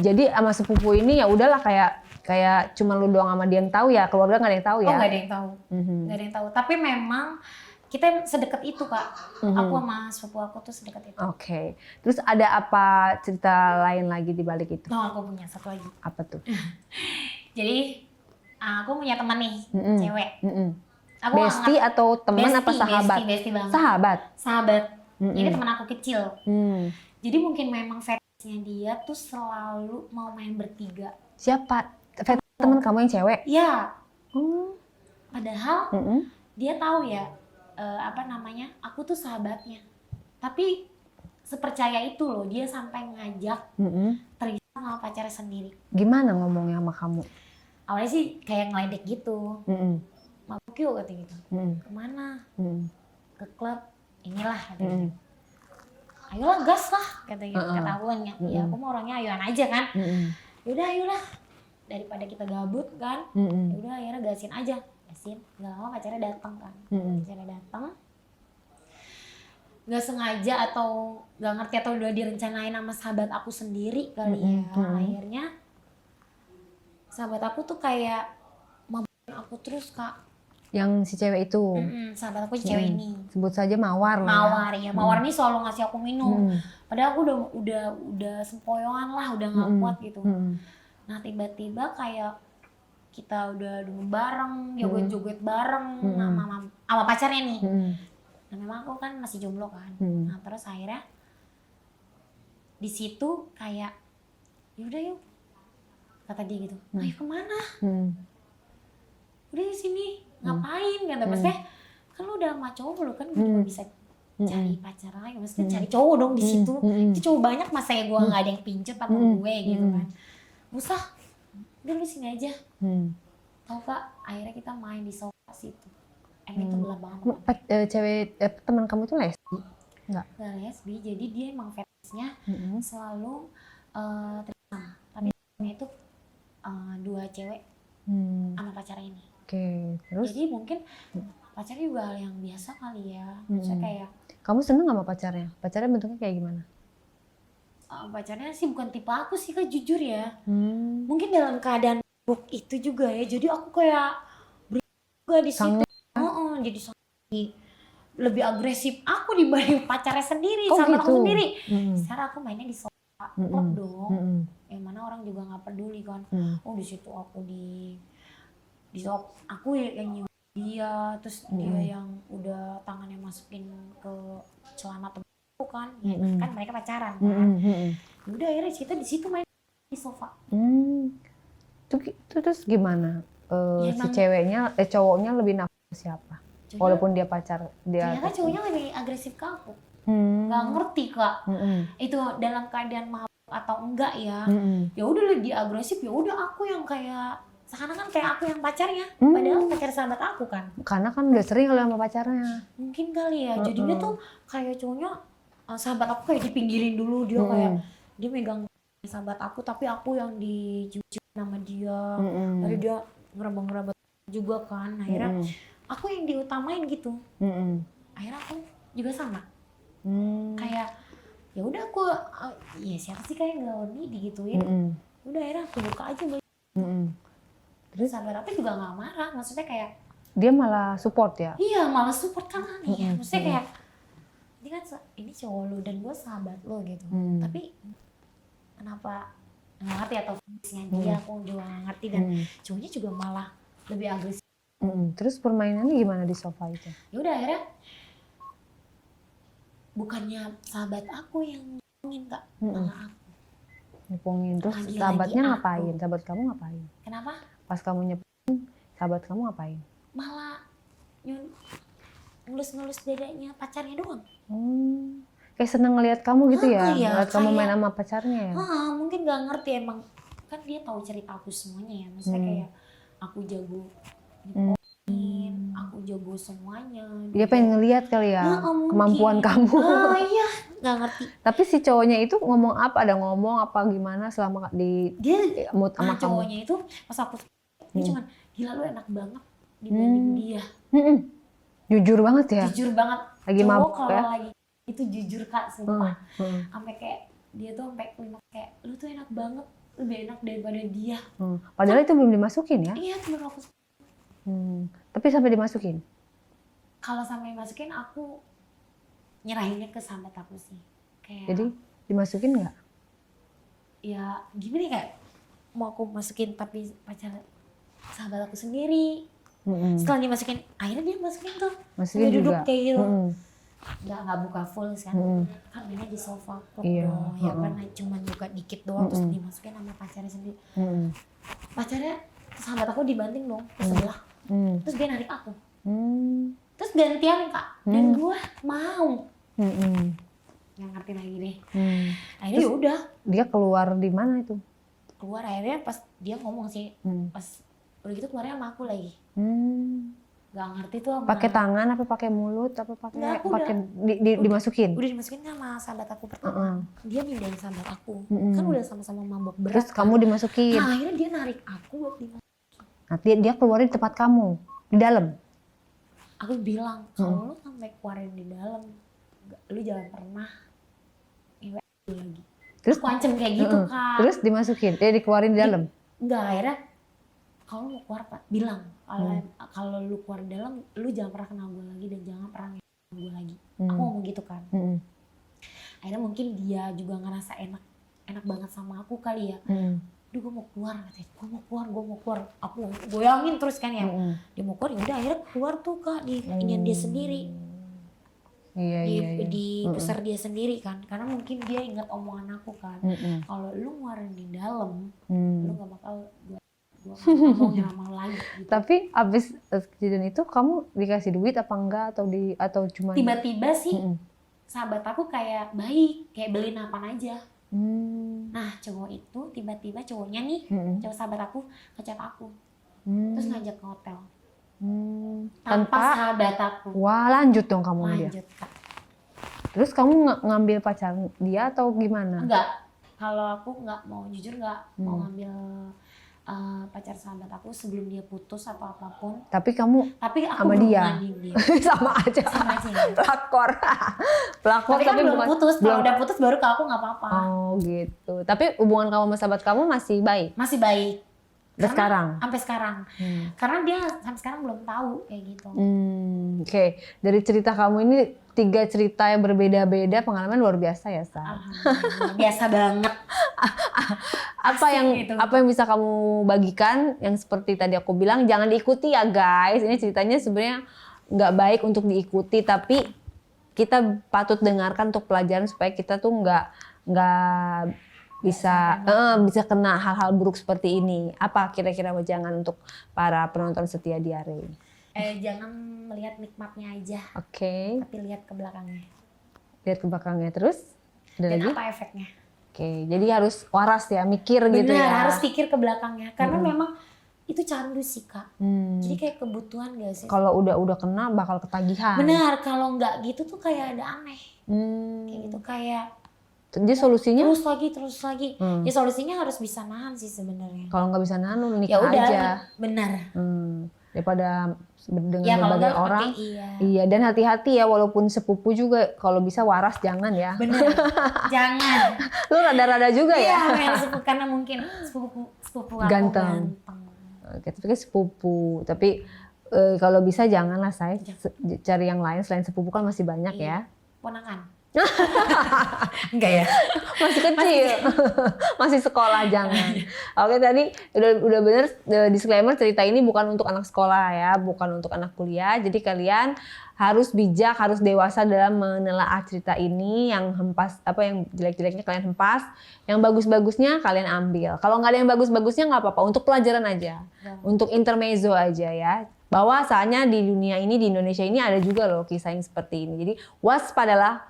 Jadi sama sepupu ini ya udahlah kayak cuma lu doang sama dia yang tahu ya, keluarga nggak ada yang tahu ya? Oh nggak ada yang tahu, nggak ada yang tahu. Tapi memang kita sedekat itu Kak. Aku sama sepupu aku tuh sedekat itu. Oke. Terus ada apa cerita lain lagi di balik itu? Oh aku punya satu lagi. Apa tuh? Jadi aku punya teman nih, cewek. Aku bestie atau teman apa sahabat? Bestie banget. Sahabat. Jadi teman aku kecil. Jadi mungkin memang fetishnya dia tuh selalu mau main bertiga. Siapa? Teman kamu yang cewek? Iya. Padahal dia tahu ya, aku tuh sahabatnya. Tapi sepercaya itu loh, dia sampai ngajak Tristan sama pacarnya sendiri. Gimana ngomongnya sama kamu? Awalnya sih kayak ngeledek gitu. Mabuk yuk katanya gitu. Kemana? Ke klub. Inilah katanya. Ayolah gas lah katanya. Ketahuan ya. Ya aku mau orangnya ayoan aja kan. Yaudah ayolah. Daripada kita gabut kan. Yaudah akhirnya gasin aja. Gak lama pacarnya datang kan. Pacarnya datang. Gak sengaja atau gak ngerti atau udah direncanain sama sahabat aku sendiri kali ya. Akhirnya sahabat aku tuh kayak mabukin aku terus Kak. Yang si cewek itu? Sahabat aku si cewek ini. Sebut saja Mawar lah. Mawar ya. Mawar ini selalu ngasih aku minum. Padahal aku udah sempoyongan lah, udah gak kuat gitu. Nah tiba-tiba kayak kita udah dulu bareng, joget-joget bareng sama pacarnya nih. Nah memang aku kan masih jomblo kan. Nah terus akhirnya di situ kayak yaudah yuk kata dia gitu. Ayo kemana? Udah di sini ngapain? Kata maksudnya kan lu udah sama cowok lu kan juga bisa cari pacar lagi. Maksudnya cari cowok dong di situ. Itu cowok banyak masa ya gue nggak ada yang pincut sama gue gitu kan. Usah, udah lu sini aja. Tahu Kak, akhirnya kita main di sofa situ. Itu gelap banget. Teman kamu tuh lesbi? Enggak lesbi, jadi dia emang fetishnya selalu threesome. Tapi itu 2 cewek sama pacarnya ini. Oke, terus? Jadi mungkin pacarnya juga hal yang biasa kali ya. Maksudnya kayak. Kamu seneng sama pacarnya? Pacarnya bentuknya kayak gimana? Pacarnya sih bukan tipe aku sih Kak, jujur ya. Mungkin dalam keadaan buruk itu juga ya. Jadi aku kayak juga di situ. Jadi lebih agresif aku dibanding pacarnya sendiri sama gitu? aku sendiri. Sekarang aku mainnya di sofa, klub dong. Yang mana orang juga nggak peduli kan. Di situ aku di sofa, aku yang nyium dia, terus dia yang udah tangannya masukin ke celana temanku kan. Ya, kan mereka pacaran kan. Udah akhirnya kita di situ main di sofa. Terus gimana? Si ceweknya, cowoknya lebih nafsu siapa? Walaupun dia pacar dia. Ternyata cowoknya lebih agresif ke aku. Gak ngerti Kak. Itu dalam keadaan mabuk atau enggak ya. Ya udah dia agresif, ya udah aku yang kayak sekarang kan kayak aku yang pacarnya. Padahal pacar sahabat aku kan. Karena kan udah sering kalau sama pacarnya. Mungkin kali ya. Jadinya tuh kayak cowoknya sahabat aku kayak dipinggirin dulu, dia kayak dia megang sahabat aku tapi aku yang dicuci sama dia. Lalu dia ngerabang-ngerabang juga kan. Akhirnya aku yang diutamain gitu. Akhirnya aku juga sama. Kayak ya udah aku ya siapa sih kayak nggak digituin. Udah akhirnya aku buka aja baju. Terus sahabat aku juga nggak marah. Maksudnya kayak dia malah support ya? Iya malah support kan aneh ya. Maksudnya kayak ini kan ini cowok lu dan gue sahabat lu gitu. Tapi kenapa nggak ngerti atau fungsinya dia, aku juga nggak ngerti, dan cowoknya juga malah lebih agresif. Terus permainannya gimana di sofa itu? Ya udah akhirnya bukannya sahabat aku yang ngomongin Kak, malah aku. Nyepongin. Terus Lagi-lagi sahabatnya aku. ngapain? Sahabat kamu ngapain? Kenapa? Pas kamu nyepongin, sahabat kamu ngapain? Malah ngelus-ngelus dadanya pacarnya doang. Kayak seneng ngeliat kamu gitu ya? Iya, Ngeliat kamu kayak- main sama pacarnya ya? Mungkin nggak ngerti, emang kan dia tahu cerita aku semuanya ya, maksudnya kayak aku jago nyepoin, aku jago semuanya. Dia pengen ngeliat kali ya kemampuan kamu. Iya, nggak ngerti. Tapi si cowoknya itu ngomong apa? Ada ngomong apa gimana selama di Dia mood sama kamu? cowoknya itu pas aku dia cuman gila lu enak banget dibanding dia. Jujur banget ya? Jujur banget. Lagi Cowok mabuk kalau ya? lagi itu jujur Kak, sumpah. Sampai kayak dia tuh sampai klimaks kayak lu tuh enak banget, lebih enak daripada dia. Padahal itu belum dimasukin ya? Iya, baru aku. Tapi sampai dimasukin? Kalau sampai masukin aku nyerahinnya ke sahabat aku sih. Kayak Jadi dimasukin nggak? ya gimana ya, kayak mau aku masukin tapi pacar sahabat aku sendiri. Setelah dimasukin, akhirnya dia masukin tuh. Masukin Sambil duduk juga? kayak gitu. Nggak buka full kan. Kan mainnya di sofa klub dong. Ya kan cuma buka dikit doang terus dimasukin sama pacarnya sendiri. Pacarnya sahabat aku dibanting dong ke sebelah. Terus dia narik aku. Terus gantian Kak. Dan gue mau. Nggak ngerti lagi deh. Akhirnya ya udah. Dia keluar di mana itu? Keluar akhirnya pas dia ngomong sih. Pas udah gitu keluarnya sama aku lagi. Gak ngerti tuh sama. Pakai tangan apa pakai mulut apa Nggak, aku pakai dimasukin? Udah dimasukin sama sahabat aku pertama. Dia mindahin sahabat aku. Kan udah sama-sama mabok berat. Terus kamu dimasukin. Nah, akhirnya dia narik aku buat dimasukin. Nah, dia keluarin di tempat kamu di dalam. Aku bilang kalau lu sampai keluarin di dalam, lu jangan pernah gue lagi. Terus Aku ancam kayak gitu Kak. Terus dimasukin, dia dikeluarin di dalam. Enggak, akhirnya kalau mau keluar Pak, bilang kalau lu keluar dalam, lu jangan pernah kenal gue lagi dan jangan pernah kenal gue lagi. Aku ngomong gitu kan. Akhirnya mungkin dia juga ngerasa enak banget sama aku kali ya. Duh, gue mau keluar, katanya. Gue mau keluar. Aku goyangin terus kan ya. Dia mau keluar, yaudah akhirnya keluar tuh Kak di inian dia sendiri. Iya. Di pusar dia sendiri kan. Karena mungkin dia ingat omongan aku kan. Kalau lu ngeluarin di dalam, lu gak bakal gue ngomongin sama lu lagi. Gitu. Tapi abis kejadian itu kamu dikasih duit apa enggak atau cuma tiba-tiba sih sahabat aku kayak baik, kayak beliin apaan aja. Nah cowok itu tiba-tiba cowoknya nih, cowok sahabat aku ngechat aku, terus ngajak ke hotel. Tanpa sahabat aku. Wah, lanjut dong kamu dia. Lanjut Kak. Terus kamu ngambil pacar dia atau gimana? Enggak, kalau aku nggak mau jujur mau ngambil pacar sahabat aku sebelum dia putus atau apapun. Tapi aku sama belum dia. Sama aja. Pelakor. Tapi kan belum putus. Kalau udah putus baru ke aku nggak apa-apa. Oh gitu. Tapi hubungan kamu sama sahabat kamu masih baik? Masih baik. Sampai sekarang. Karena dia sampai sekarang belum tahu kayak gitu. Oke. Dari cerita kamu ini 3 cerita yang berbeda-beda, pengalaman luar biasa ya, Sa. Biasa banget. Apa yang bisa kamu bagikan yang seperti tadi aku bilang, jangan diikuti ya guys. Ini ceritanya sebenarnya nggak baik untuk diikuti, tapi kita patut dengarkan untuk pelajaran supaya kita tuh nggak bisa kena hal-hal buruk seperti ini. Apa kira-kira wejangan untuk para penonton setia Diare? Jangan melihat nikmatnya aja. Oke. Tapi lihat ke belakangnya. Lihat ke belakangnya terus. Ada Dan lagi? apa efeknya? Oke, jadi harus waras ya, mikir gitu ya. Benar, harus pikir ke belakangnya. Karena memang itu candu sih Kak. Jadi kayak kebutuhan gak sih? Kalau udah kena bakal ketagihan. Benar, kalau nggak gitu tuh kayak ada aneh. Kayak gitu, kayak jadi solusinya? Terus lagi. Ya solusinya harus bisa nahan sih sebenarnya. Kalau nggak bisa nahan, lu nikah ya udah, aja. Benar. Daripada dengan Ya, berbagai orang. Iya, dan hati-hati ya, walaupun sepupu juga kalau bisa waras jangan ya. Benar. Jangan. Lu rada-rada juga ya? Iya, sepupu karena mungkin sepupu aku ganteng. Oke, tapi kan sepupu. Tapi kalau bisa janganlah saya cari yang lain selain sepupu kan masih banyak ya. Ponakan. Enggak ya? Masih kecil. Masih sekolah, jangan. Oke, tadi udah bener disclaimer, cerita ini bukan untuk anak sekolah ya, bukan untuk anak kuliah. Jadi kalian harus bijak, harus dewasa dalam menelaah cerita ini. Yang hempas, yang jelek-jeleknya kalian hempas, yang bagus-bagusnya kalian ambil. Kalau nggak ada yang bagus-bagusnya nggak apa-apa, untuk pelajaran aja, untuk intermezzo aja ya. Bahwasanya di dunia ini, di Indonesia ini ada juga loh kisah yang seperti ini. Jadi waspadalah,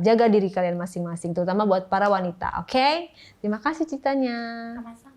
jaga diri kalian masing-masing, terutama buat para wanita. Oke? Terima kasih ceritanya. Sama-sama.